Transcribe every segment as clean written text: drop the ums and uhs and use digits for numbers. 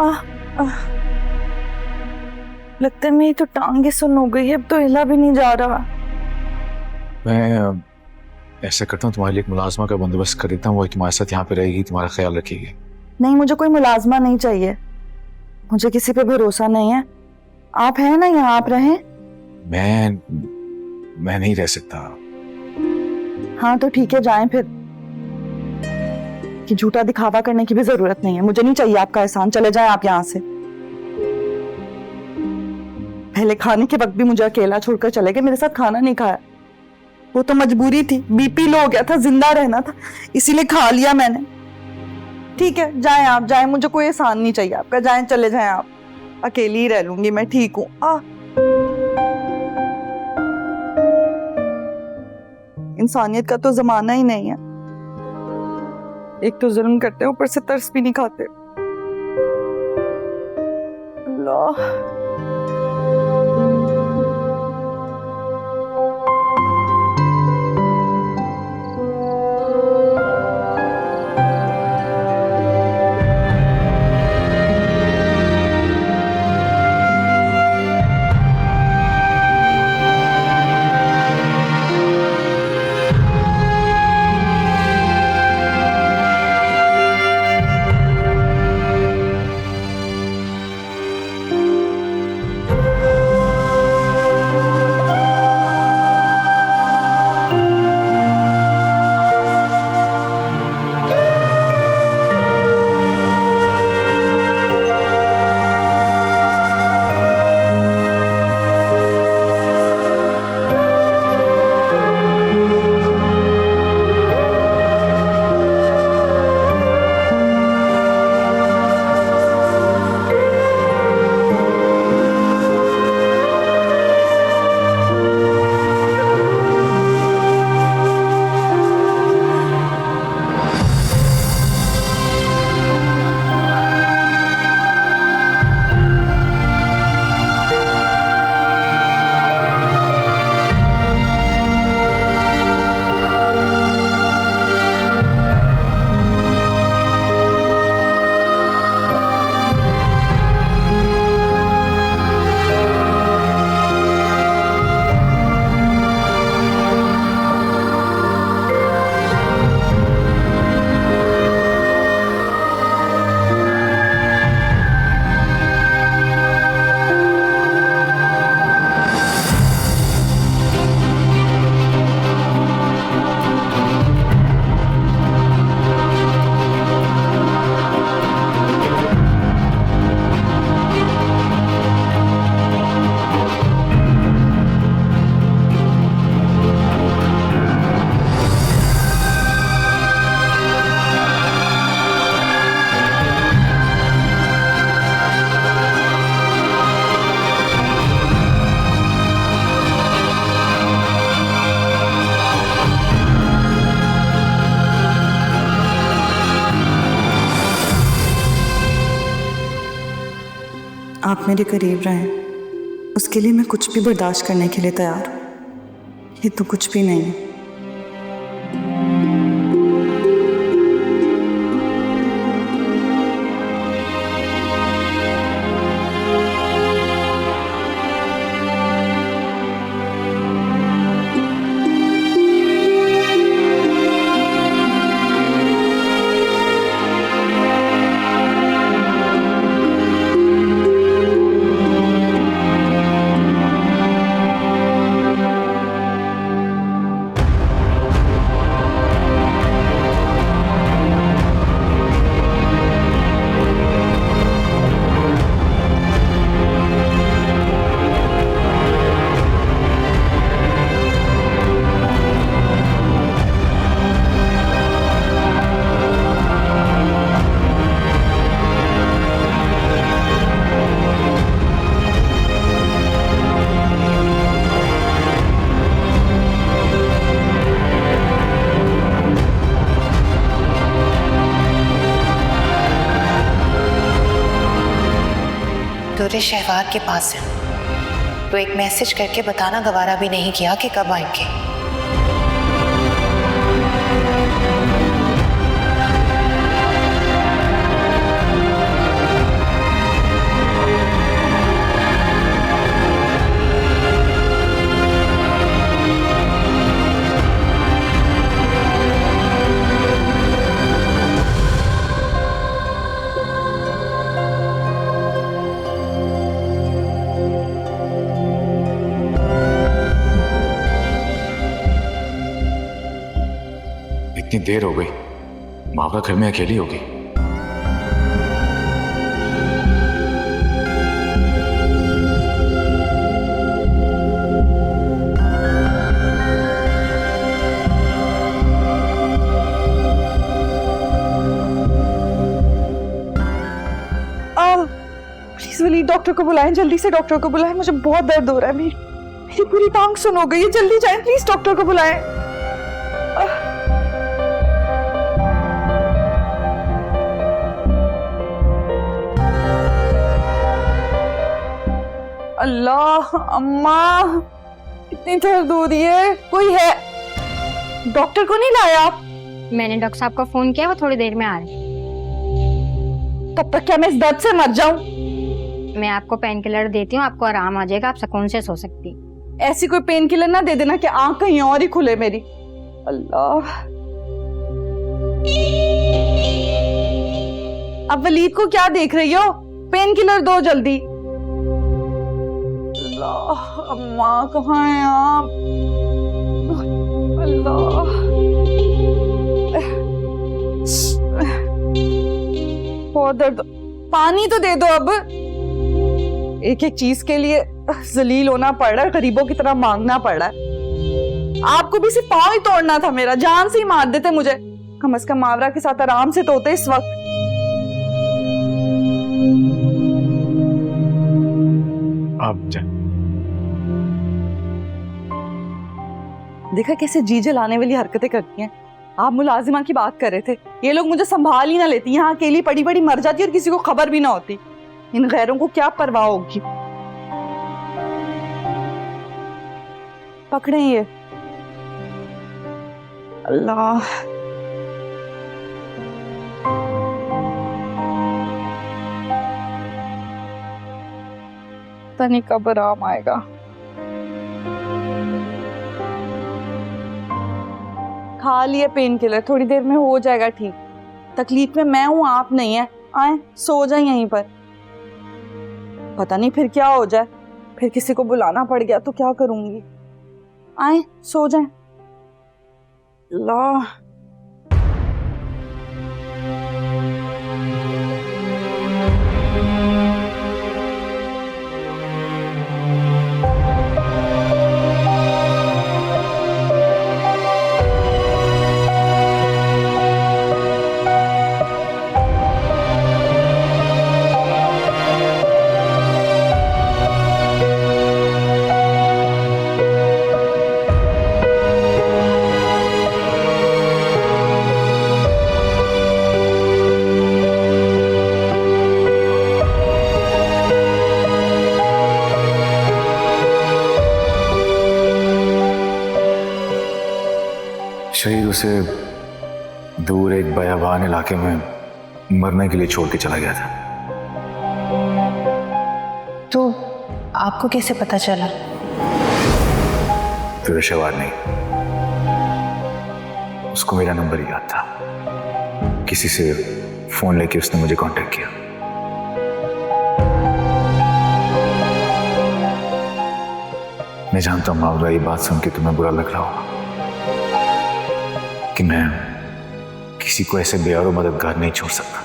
आह, आह। लगता है मेरी तो टांगे सुन्न हो गई है, अब तो हिला भी नहीं जा रहा। मैं ऐसा करता हूँ, तुम्हारे लिए एक मुलाजमा का बंदोबस्त कर देता हूँ, वो तुम्हारे साथ यहाँ पे रहेगी, तुम्हारा ख्याल रखेगी। नहीं, मुझे कोई मुलाजमा नहीं चाहिए, मुझे किसी पे भरोसा नहीं है। आप हैं ना यहाँ, आप रहें। मैं नहीं रह सकता। हाँ तो ठीक है, जाएं फिर। कि झूठा दिखावा करने की भी जरूरत नहीं है, मुझे नहीं चाहिए आपका एहसान, चले जाएं आप यहाँ से। पहले खाने के वक्त भी मुझे अकेला छोड़कर चले गए, मेरे साथ खाना नहीं खाया। वो तो मजबूरी थी, बीपी लो हो गया था, जिंदा रहना था, इसीलिए खा लिया मैंने। ठीक है, जाएं आप, जाएं, मुझे कोई एहसान नहीं चाहिए आपका, जाएं, चले जाएं आप। अकेली ही रह लूंगी मैं, ठीक हूँ। इंसानियत का तो जमाना ही नहीं है। एक तो जुल्म करते हैं, ऊपर से तरस भी नहीं खाते। अल्लाह। आप मेरे करीब रहें, उसके लिए मैं कुछ भी बर्दाश्त करने के लिए तैयार हूँ। ये तो कुछ भी नहीं है। दूरे शहवार के पास है, तो एक मैसेज करके बताना गवारा भी नहीं किया कि कब आएंगे। देर हो गई, मावरा घर में अकेली होगी। प्लीज वलीद, डॉक्टर को बुलाएं, जल्दी से डॉक्टर को बुलाएं, मुझे बहुत दर्द हो रहा है। मेरी पूरी टांग सुन हो गई है, जल्दी जाएं प्लीज, डॉक्टर को बुलाएं। अल्लाह अम्मा, इतनी दर्द हो रही है, कोई है? डॉक्टर को नहीं लाया आप? मैंने डॉक्टर साहब को फोन किया, वो थोड़ी देर में आ रहे हैं। तब तक क्या मैं इस दर्द से मर जाऊं? मैं आपको पेन किलर देती हूँ, आपको आराम आ जाएगा, आप सुकून से सो सकती। ऐसी कोई पेन किलर ना दे देना कि आंख कहीं और ही खुले मेरी। अल्लाह, अब वलीद को क्या देख रही हो? पेन किलर दो जल्दी। अल्लाह, अम्मा कहाँ हैं आप? अल्लाह, बहुत दर्द। पानी तो दे दो अब। एक एक चीज के लिए जलील होना पड़ रहा है, गरीबों की तरह मांगना पड़ रहा है। आपको भी सिर्फ पाँव ही तोड़ना था, मेरा जान से ही मार देते मुझे। कम से कम मावरा के साथ आराम से तोते इस वक्त। आप जाए। देखा कैसे जी जलाने वाली हरकतें करती हैं। आप मुलाजिमा की बात कर रहे थे, ये लोग मुझे संभाल ही ना लेती, यहाँ अकेली पड़ी पड़ी मर जाती और किसी को खबर भी ना होती। इन गैरों को क्या परवाह होगी। पकड़े ये। अल्लाह, पता नहीं कब आराम आएगा। खा लिए पेन किलर, थोड़ी देर में हो जाएगा ठीक। तकलीफ में मैं हूं, आप नहीं है। आए सो जाए यहीं पर। पता नहीं फिर क्या हो जाए, फिर किसी को बुलाना पड़ गया तो क्या करूंगी। आए सो जाए। अल्लाह, शहीद उसे दूर एक बयाबान इलाके में मरने के लिए छोड़ के चला गया था। तो आपको कैसे पता चला? पेशेवर नहीं, उसको मेरा नंबर याद था। किसी से फोन लेके उसने मुझे कांटेक्ट किया। मैं जानता हूं मावरा, ये बात सुन के तुम्हें बुरा लग रहा होगा कि मैं किसी को ऐसे बेयारो मददगार नहीं छोड़ सकता।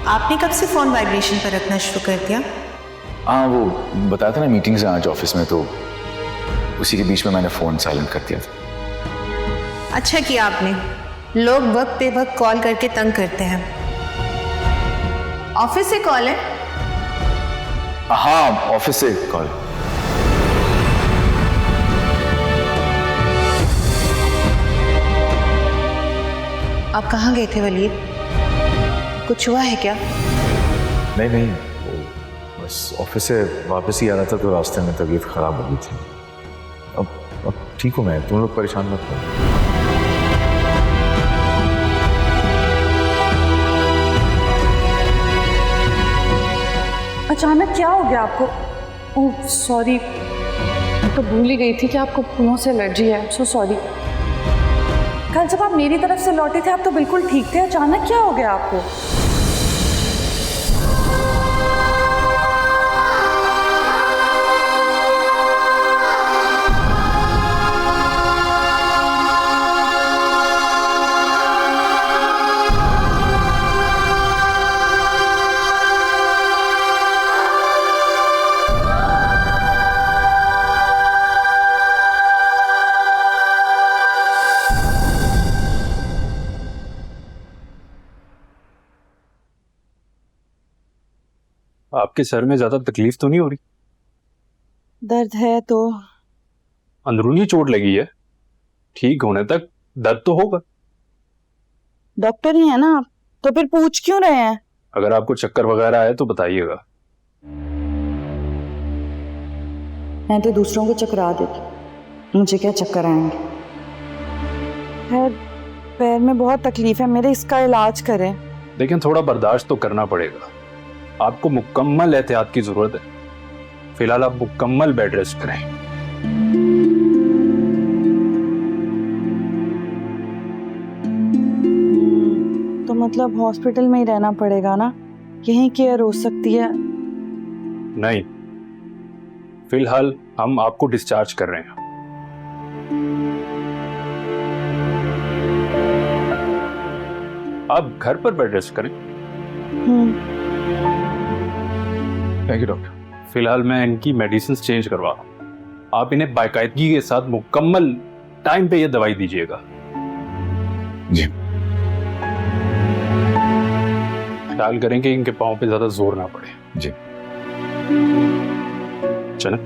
आपने कब से फोन वाइब्रेशन पर रखना शुरू कर दिया? हाँ, वो बताया था ना मीटिंग्स हैं आज ऑफिस में, तो उसी के बीच में मैंने फोन साइलेंट कर दिया था। अच्छा किया आपने। लोग वक्त पे वक्त कॉल करके तंग करते हैं। ऑफिस से कॉल है? हाँ, ऑफिस से कॉल। आप कहाँ गए थे वलीद? कुछ हुआ है क्या? नहीं नहीं, वो बस ऑफिस से वापस ही आ रहा था तो रास्ते में तबीयत खराब हो गई थी। अब ठीक हूँ मैं, तुम लोग परेशान मत करो। अचानक क्या हो गया आपको? ओह सॉरी, तो भूल ही गई थी कि आपको फूलों से एलर्जी है। So sorry. कल जब आप मेरी तरफ से लौटे थे आप तो बिल्कुल ठीक थे, अचानक क्या हो गया आपको? आपके सर में ज्यादा तकलीफ तो नहीं हो रही? दर्द है तो अंदरूनी चोट लगी है, ठीक होने तक दर्द तो होगा। डॉक्टर ही है ना आप, तो फिर पूछ क्यों रहे हैं? अगर आपको चक्कर वगैरह आए तो बताइएगा। मैं तो दूसरों को चकरा देती, मुझे क्या चक्कर आएंगे। खैर पैर में बहुत तकलीफ है मेरे, इसका इलाज करें। लेकिन थोड़ा बर्दाश्त तो करना पड़ेगा। आपको मुकम्मल एहतियात की जरूरत है। फिलहाल आप मुकम्मल बेड रेस्ट करें। तो मतलब हॉस्पिटल में ही रहना पड़ेगा ना? यहीं केयर हो सकती है? नहीं, फिलहाल हम आपको डिस्चार्ज कर रहे हैं। आप घर पर बेड रेस्ट करें। Thank you doctor. फिलहाल मैं इनकी मेडिसिन चेंज करवा रहा हूं। आप इन्हें बाकायदगी के साथ मुकम्मल टाइम पे ये दवाई दीजिएगा। जी। ख्याल करें कि इनके पाँव पे ज्यादा जोर ना पड़े। जी। चलें।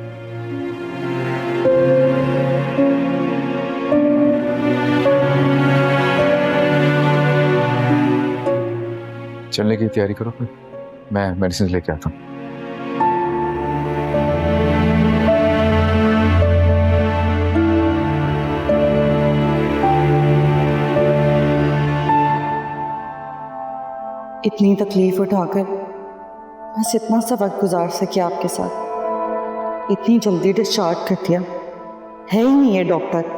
चलने की तैयारी करो, मैं मेडिसिन लेके आता हूँ। इतनी तकलीफ उठाकर बस इतना सा वक्त गुजार सके आपके साथ, इतनी जल्दी डिस्चार्ज कर दिया। है ही नहीं ये डॉक्टर।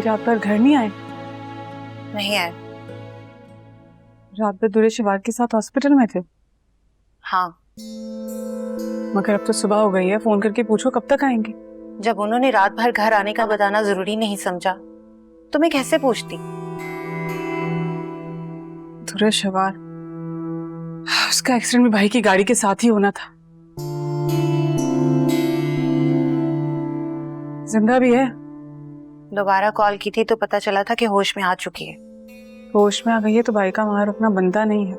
रात भर घर नहीं आए? नहीं आए। रात भर दूल्हे शिवार के साथ हॉस्पिटल में थे? हाँ। मगर अब तो सुबह हो गई है, फोन करके पूछो कब तक आएंगे। जब उन्होंने रात भर घर आने का बताना जरूरी नहीं समझा तो मैं कैसे पूछती? दूल्हे शिवार, उसका एक्सीडेंट में भाई की गाड़ी के साथ ही होना था। जिंदा भी है? दोबारा कॉल की थी तो पता चला था कि होश में आ चुकी है। होश में आ गई है तो भाई का वहां रुकना बनता नहीं है।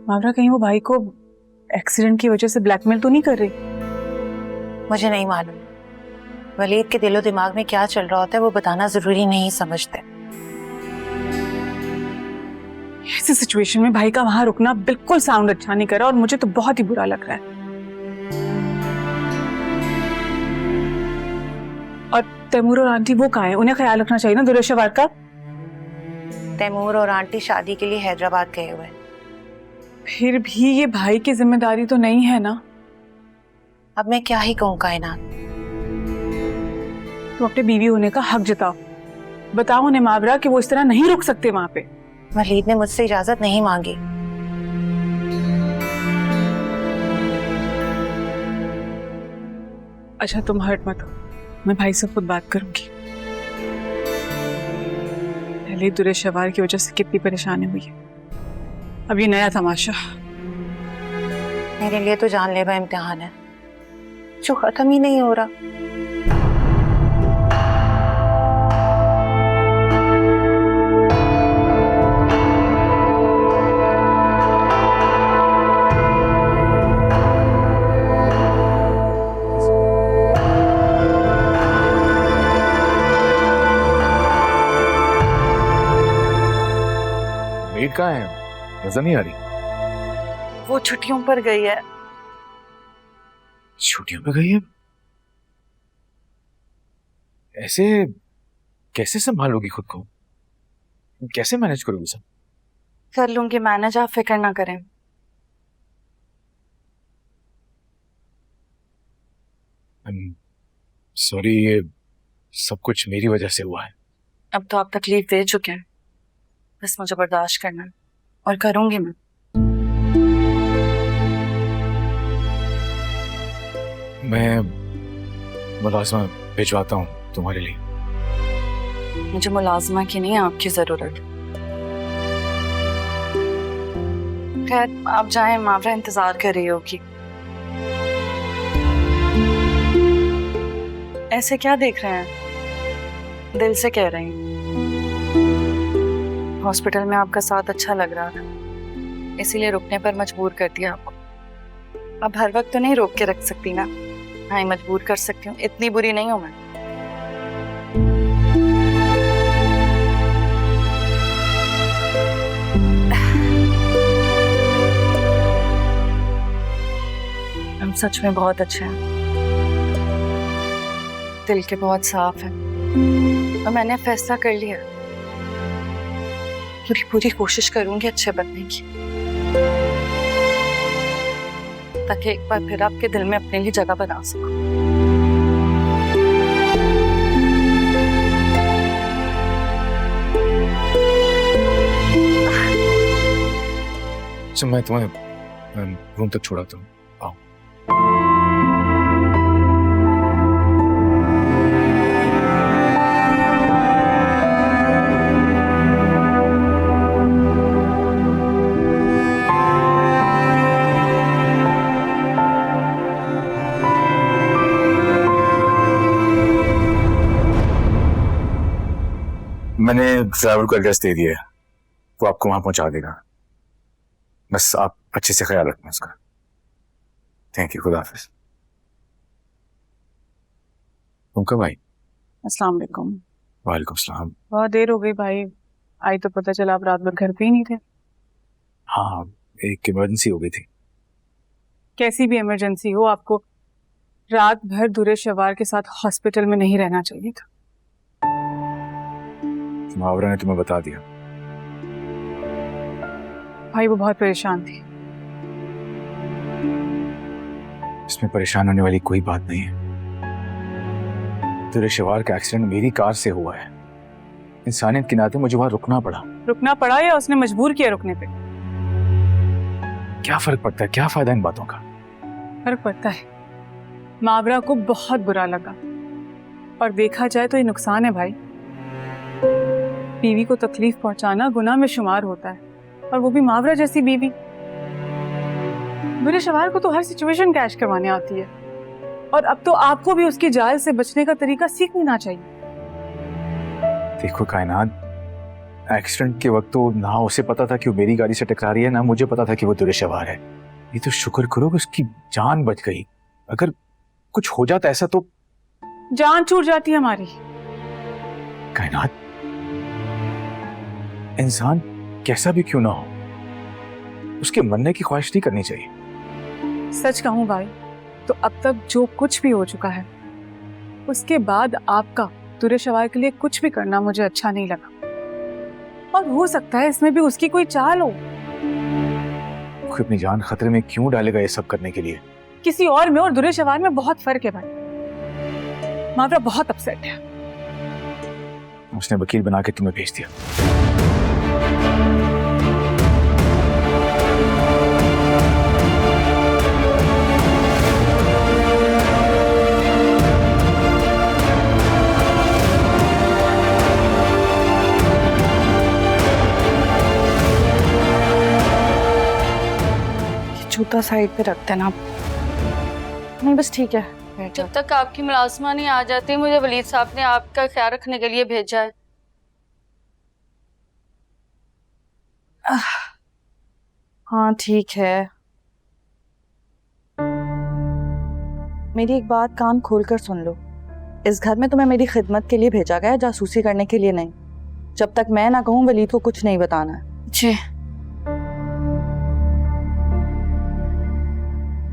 मावरा, कहीं वो भाई को एक्सीडेंट की वजह से ब्लैकमेल तो नहीं कर रही? मुझे नहीं मालूम। वलीद के दिलो दिमाग में क्या चल रहा होता है वो बताना जरूरी नहीं समझते। ऐसी सिचुएशन में भाई का वहां रुकना बिल्कुल साउंड अच्छा नहीं करा और मुझे तो बहुत ही बुरा लग रहा है। और तैमूर और आंटी वो कहाँ है? उन्हें ख्याल रखना चाहिए ना दूल्हे शिवार का। तैमूर और आंटी शादी के लिए हैदराबाद गए हुए हैं। फिर भी ये भाई की जिम्मेदारी तो नहीं है ना। अब मैं क्या ही कहूँ कायनात। तुम अपने बीवी होने का हक जताओ। बताओ उन्हें मावरा कि वो इस तरह नहीं रुक सकते वहां पे। वलीद ने मुझसे इजाजत नहीं मांगी। अच्छा तुम हर्ट मत हो, मैं भाई से खुद बात करूंगी। पहले दुरे शवार की वजह से कितनी परेशानी हुई है, अब ये नया तमाशा। मेरे लिए तो जानलेवा इम्तिहान है जो खत्म ही नहीं हो रहा। मेड कहाँ है? नजर नहीं आ रही। वो छुट्टियों पर गई है। छुट्टियों पे गई है? ऐसे कैसे संभालोगी खुद को? कैसे मैनेज करोगी सब? कर लूंगी मैनेज, आप फिक्र ना करें। सॉरी, ये सब कुछ मेरी वजह से हुआ है। अब तो आप तकलीफ दे चुके हैं, बस मुझे बर्दाश्त करना है और करूंगी मैं। मैं मुलाजमा भिजवाता हूँ तुम्हारे लिए। मुझे मुलाजमा की नहीं, आपकी जरूरत। खैर आप जाएं, मावरा इंतजार कर रही होगी। ऐसे क्या देख रहे हैं? दिल से कह रही हूँ। हॉस्पिटल में आपका साथ अच्छा लग रहा था, इसीलिए रुकने पर मजबूर कर दिया आपको। अब हर वक्त तो नहीं रोक के रख सकती ना। हाँ, मजबूर कर सकती हूँ, इतनी बुरी नहीं हूं मैं। हम सच में बहुत अच्छे हैं, दिल के बहुत साफ हैं और मैंने फैसला कर लिया, पूरी पूरी कोशिश करूंगी अच्छे बनने की, ताकि एक बार फिर आपके दिल में अपने लिए जगह बना सकूं। अच्छा, मैं तुम्हें रूम तक छोड़ाता हूँ। आओ। मैंने ड्राइवर को एड्रेस दे दिया है, वो आपको वहां पहुंचा देगा। बस आप अच्छे से ख्याल रखना उसका। थैंक यू, खुदा हाफिज। तुम कब आई? अस्सलाम वालेकुम। वालेकुम सलाम। बहुत देर हो गई भाई, आई तो पता चला आप रात भर घर पे ही नहीं थे। हाँ, एक इमरजेंसी हो गई थी। कैसी भी इमरजेंसी हो, आपको रात भर दुरे शवार के साथ हॉस्पिटल में नहीं रहना चाहिए था। मुहावरा ने तुम्हें बता दिया। भाई वो बहुत परेशान थी। इसमें परेशान होने वाली कोई बात नहीं है। दुरे शवार का एक्सीडेंट मेरी कार से हुआ है। इंसानियत के नाते मुझे वहां रुकना पड़ा। रुकना पड़ा या उसने मजबूर किया रुकने पे? क्या फर्क पड़ता है? क्या फायदा इन बातों का? फर्क पड़ता है। मावरा को बहुत बुरा लगा और देखा जाए तो ये नुकसान है भाई। बीवी को तकलीफ पहुंचाना गुनाह में शुमार होता है, और वो भी मावरा जैसी बीवी। बुरे शवार को तो हर सिचुएशन कैश करवाने आती है, और अब तो आपको भी उसकी जाल से बचने का तरीका सीख लेना चाहिए। देखो कायनात, एक्सीडेंट के वक्त तो ना उसे पता था कि वो मेरी गाड़ी से टकरा रही है, ना मुझे पता था कि वो दुरे शवार है। ये तो शुक्र करो कि उसकी जान बच गई। अगर कुछ हो जाता ऐसा तो जान छूट जाती है हमारी। कायनात, इंसान कैसा भी क्यों ना हो, उसके मरने की ख्वाहिश नहीं करनी चाहिए। सच कहूं भाई तो अब तक जो कुछ भी हो चुका है, उसके बाद आपका दुरे शवार के लिए कुछ भी करना मुझे अच्छा नहीं लगा। और हो सकता है इसमें भी उसकी कोई चाल हो। कोई अपनी जान खतरे में क्यों डालेगा ये सब करने के लिए? किसी और में और दुरेश शवार में बहुत फर्क है भाई। मावरा बहुत अपसेट है। उसने वकील बना के तुम्हें भेज दिया। जूता साइड पे रख देना। नहीं बस ठीक है, बैठ जाओ। जब तक आपकी मुलाजमा नहीं आ जाती, मुझे वलीद साहब ने आपका ख्याल रखने के लिए भेजा है। हाँ ठीक है। मेरी एक बात कान खोल कर सुन लो। इस घर में तुम्हें मेरी खिदमत के लिए भेजा गया है, जासूसी करने के लिए नहीं। जब तक मैं ना कहूँ वलीद को कुछ नहीं बताना है। जी।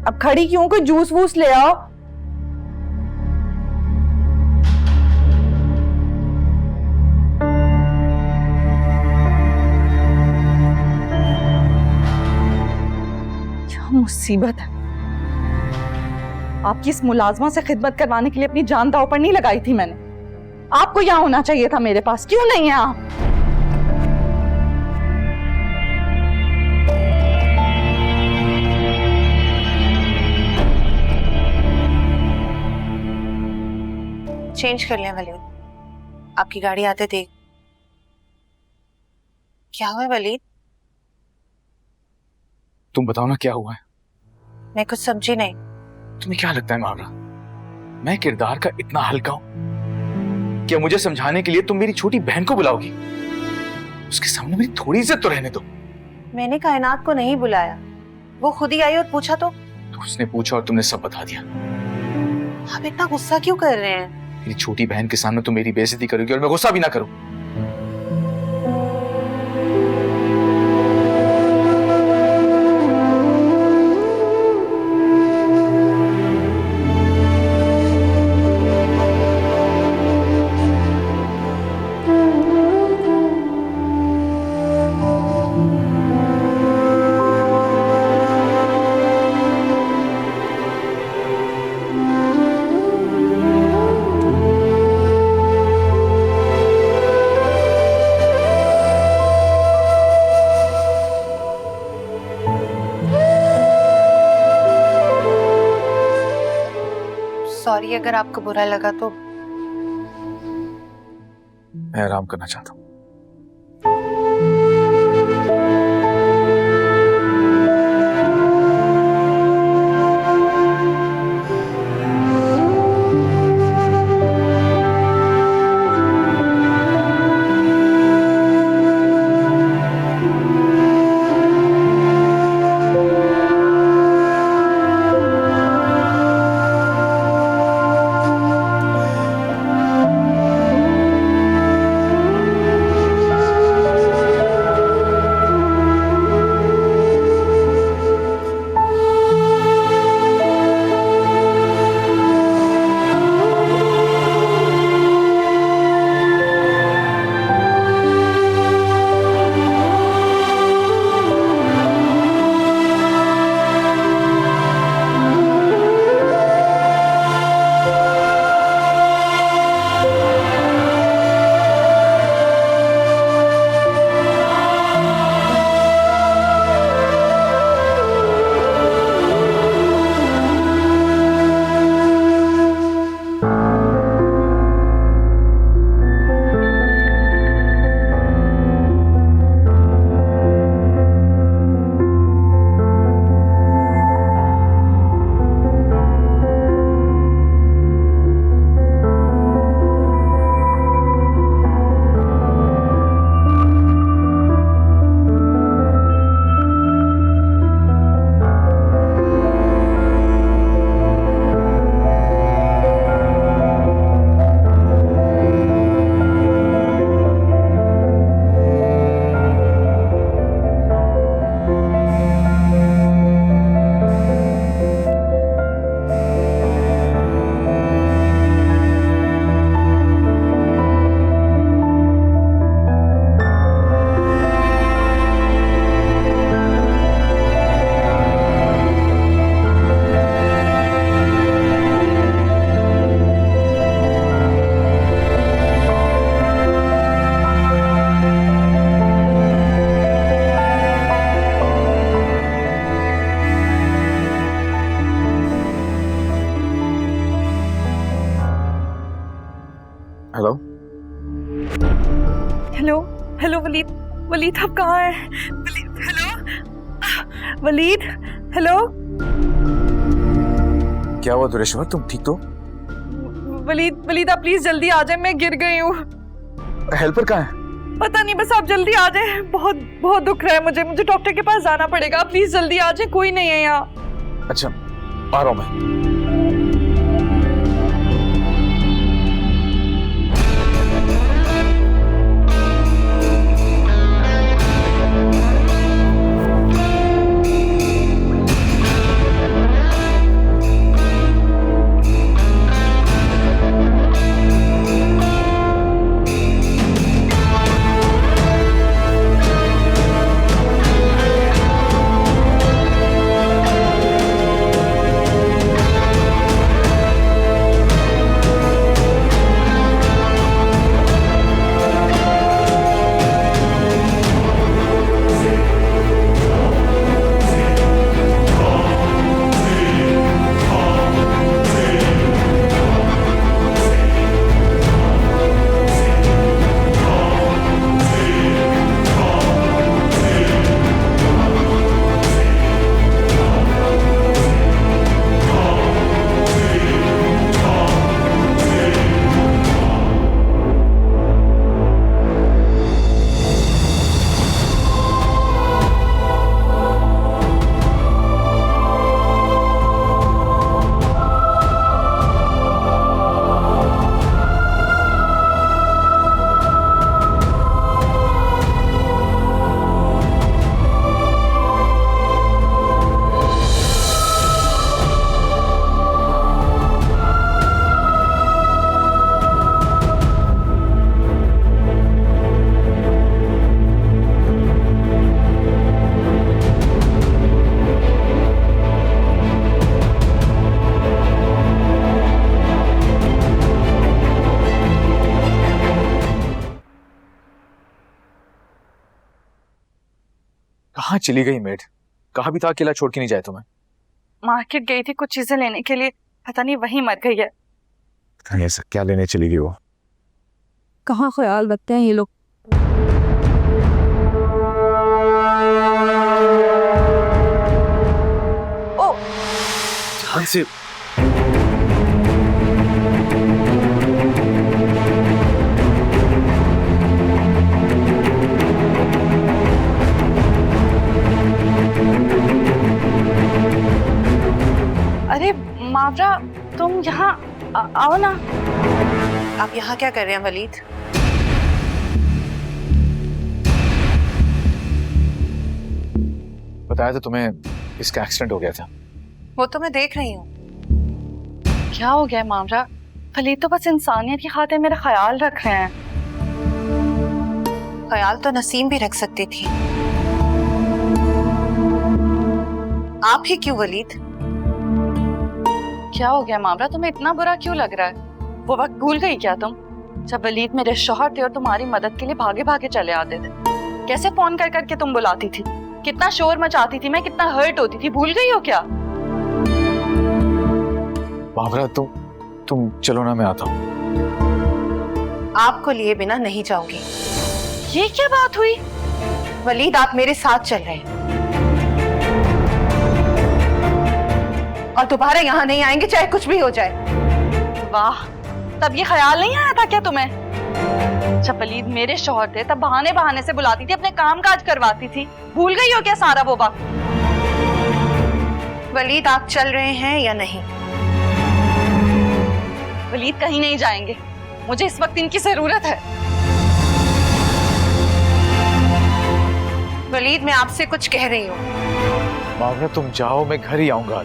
अब खड़ी क्यों, कोई जूस वूस ले आओ। क्या मुसीबत है। आपकी इस मुलाजमा से खिदमत करवाने के लिए अपनी जान दांव पर नहीं लगाई थी मैंने। आपको यहाँ होना चाहिए था मेरे पास, क्यों नहीं है आप? चेंज कर लें वलीद, आपकी गाड़ी आते देख। क्या हुआ वलीद? तुम बताओ ना क्या हुआ है। मैं कुछ समझी नहीं। तुम्हें क्या लगता है मावरा, मैं किरदार का इतना हल्का हूं? क्या मुझे समझाने के लिए तुम मेरी छोटी बहन को बुलाओगी? उसके सामने मेरी थोड़ी इज्जत तो रहने दो। मैंने कायनात को नहीं बुलाया, वो खुद ही आई और पूछा तो उसने पूछा और तुमने सब बता दिया। आप इतना गुस्सा क्यों कर रहे हैं? मेरी छोटी बहन के सामने तुम मेरी बेइज्जती करोगी और मैं गुस्सा भी ना करूं। सॉरी अगर आपको बुरा लगा तो। मैं आराम करना चाहता हूं। हेलो हेलो वलीद, वलीद आप कहाँ हैं? Waleed hello, Waleed hello. क्या हुआ दुरेश्वर, तुम ठीक तो? वलीद वलीद आप प्लीज जल्दी आ जाए, मैं गिर गई हूँ। हेल्पर कहाँ है? पता नहीं, बस आप जल्दी आ जाए, बहुत बहुत दुख रहा है मुझे, मुझे डॉक्टर के पास जाना पड़ेगा, प्लीज जल्दी आ जाए, कोई नहीं है यहाँ। अच्छा आ रहा हूँ मैं। कहाँ चली गई मेड? कहा भी था अकेला छोड़ के नहीं जाए तुम्हें। मार्केट गई थी कुछ चीजें लेने के लिए, पता नहीं वहीं मर गई है। ऐसा क्या लेने चली गई वो? कहाँ ख्याल रखते हैं ये लोग। ओ ध्यान से। अरे मावरा, तुम यहाँ आओ ना। आप यहाँ क्या कर रहे हैं वलीद? बताया था तुम्हें, इसका एक्सीडेंट हो गया था। वो तो मैं देख रही हूँ। क्या हो गया मावरा? वलीद तो बस इंसानियत की खातिर मेरा ख्याल रख रहे हैं। ख्याल तो नसीम भी रख सकती थी, आप ही क्यों वलीद? क्या हो गया मावरा, तुम्हें इतना बुरा क्यों लग रहा है? वो वक्त भूल गई क्या तुम, जब वलीद मेरे शौहर थे और तुम्हारी मदद के लिए भागे भागे चले आते थे? कैसे फोन कर करके तुम बुलाती थी, कितना शोर मचाती थी, मैं कितना हर्ट होती थी, भूल गई हो क्या? बाबरा तुम चलो ना, मैं आता हूँ। आपको लिए बिना नहीं जाऊंगी। ये क्या बात हुई? वलीद आप मेरे साथ चल रहे हैं और दोबारा यहाँ नहीं आएंगे चाहे कुछ भी हो जाए। वाह, तब ये ख्याल नहीं आया था क्या तुम्हें? जब वलीद मेरे शौहर थे तब बहाने बहाने से बुलाती थी, अपने काम काज करवाती थी, भूल गई हो क्या सारा वो वक्त? वलीद आप चल रहे हैं या नहीं? वलीद कहीं नहीं जाएंगे, मुझे इस वक्त इनकी जरूरत है। वलीद मैं आपसे कुछ कह रही हूँ। बाबरा तुम जाओ, मैं घर ही आऊंगा,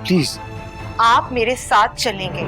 प्लीज। आप मेरे साथ चलेंगे।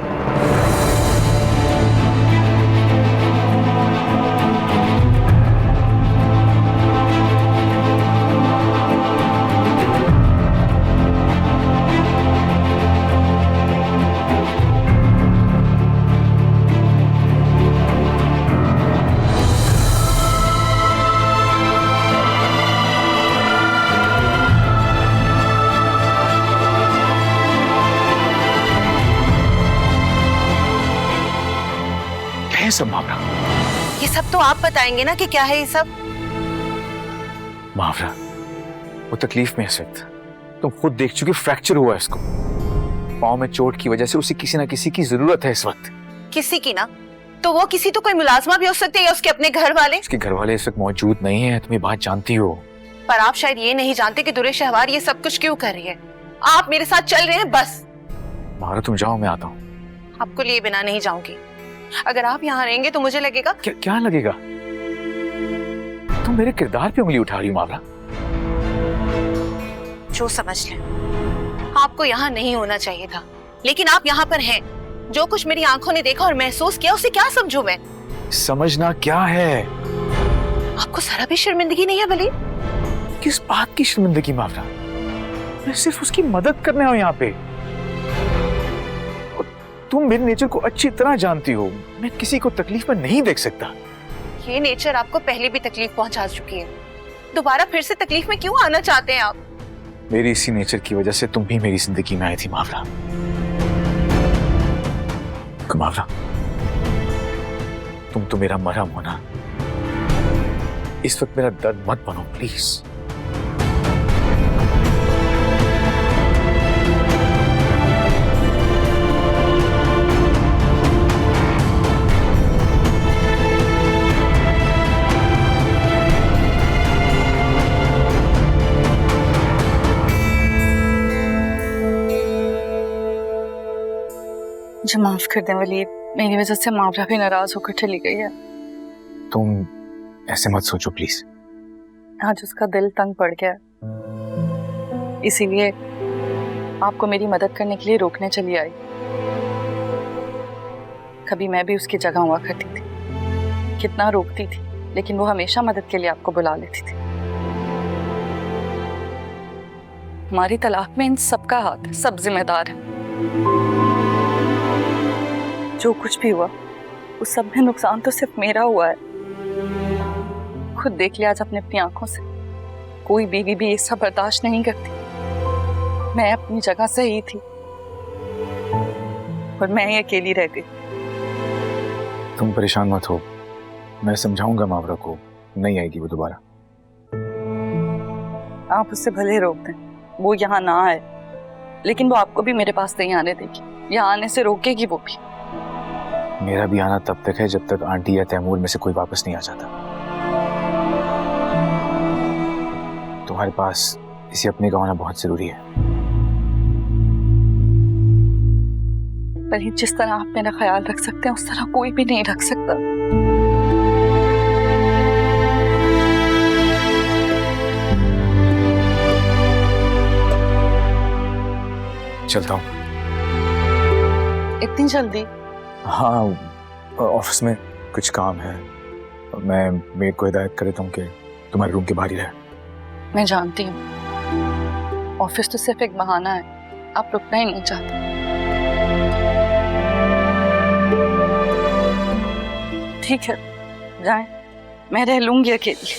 सब मामला ये सब तो आप बताएंगे ना कि क्या है ये सब। मावरा, वो तकलीफ में है इस वक्त। तुम खुद देख चुकी, फ्रैक्चर हुआ है इसको। पाँव में चोट की वजह से उसे किसी ना किसी की जरूरत है इस वक्त। किसी की ना, तो वो किसी तो कोई मुलाजमा भी हो सकती है या उसके अपने घर वाले। उसके घर वाले इस वक्त मौजूद नहीं है, तुम ये बात जानती हो। पर आप शायद ये नहीं जानते कि दुरे शहवार ये सब कुछ क्यों कर रही है। आप मेरे साथ चल रहे हैं बस। मावरा तुम जाओ, मैं आता हूँ। आपको लिए बिना नहीं जाऊंगी। अगर आप यहाँ रहेंगे तो मुझे लगेगा। क्या लगेगा? तुम मेरे किरदार पे उंगली उठा रही हो मावरा। जो समझ लें, आपको यहाँ नहीं होना चाहिए था, लेकिन आप यहाँ पर हैं। जो कुछ मेरी आंखों ने देखा और महसूस किया उसे क्या समझूं मैं? समझना क्या है? आपको जरा भी शर्मिंदगी नहीं है वलीद? किस बात की शर्मिंदगी मावरा? मैं सिर्फ उसकी मदद करने आऊं यहाँ पे। तुम मेरे नेचर को अच्छी तरह जानती हो, मैं किसी को तकलीफ में नहीं देख सकता। ये नेचर आपको पहले भी तकलीफ पहुंचा चुकी है, दोबारा फिर से तकलीफ में क्यों आना चाहते हैं आप? मेरी इसी नेचर की वजह से तुम भी मेरी जिंदगी में आई थी मावरा। मावरा, तुम तो मेरा मरहम हो ना। इस वक्त मेरा दर्द मत बनो प्लीज। मुझे माफ कर दें वलीद, मेरी वजह से मावरा भी नाराज होकर चली गई है। तुम ऐसे मत सोचो प्लीज। आज उसका दिल तंग पड़ गया, इसीलिए आपको मेरी मदद करने के लिए रोकने चली आई। कभी मैं भी उसकी जगह हुआ करती थी, कितना रोकती थी, लेकिन वो हमेशा मदद के लिए आपको बुला लेती थी। हमारी तलाक में इन सबका हाथ है, सब जिम्मेदार है। जो कुछ भी हुआ उस सब में नुकसान तो सिर्फ मेरा हुआ है। खुद देख लिया आज अपने अपनी आंखों से, कोई बीवी भी ये सब बर्दाश्त नहीं करती। मैं अपनी जगह सही थी और मैं ही अकेली रह गई। तुम परेशान मत हो, मैं समझाऊंगा मावरा को, नहीं आएगी वो दोबारा। आप उससे भले रोक दें, वो यहाँ ना आए, लेकिन वो आपको भी मेरे पास नहीं आने देगी। यहाँ आने से रोकेगी वो भी। मेरा भी आना तब तक है जब तक आंटी या तैमूर में से कोई वापस नहीं आ जाता। तुम्हारे पास इसे अपने का होना बहुत जरूरी है। पर जिस तरह आप मेरा ख्याल रख सकते हैं उस तरह कोई भी नहीं रख सकता। चलता हूँ। इतनी जल्दी? हाँ, ऑफिस में कुछ काम है। मैं मेरे को हिदायत कर देता हूँ कि तुम्हारे रूम के बाहर ही रहे। मैं जानती हूँ ऑफिस तो सिर्फ एक बहाना है, आप रुकना ही नहीं चाहते। ठीक है, जाएं, मैं रह लूंगी अकेली।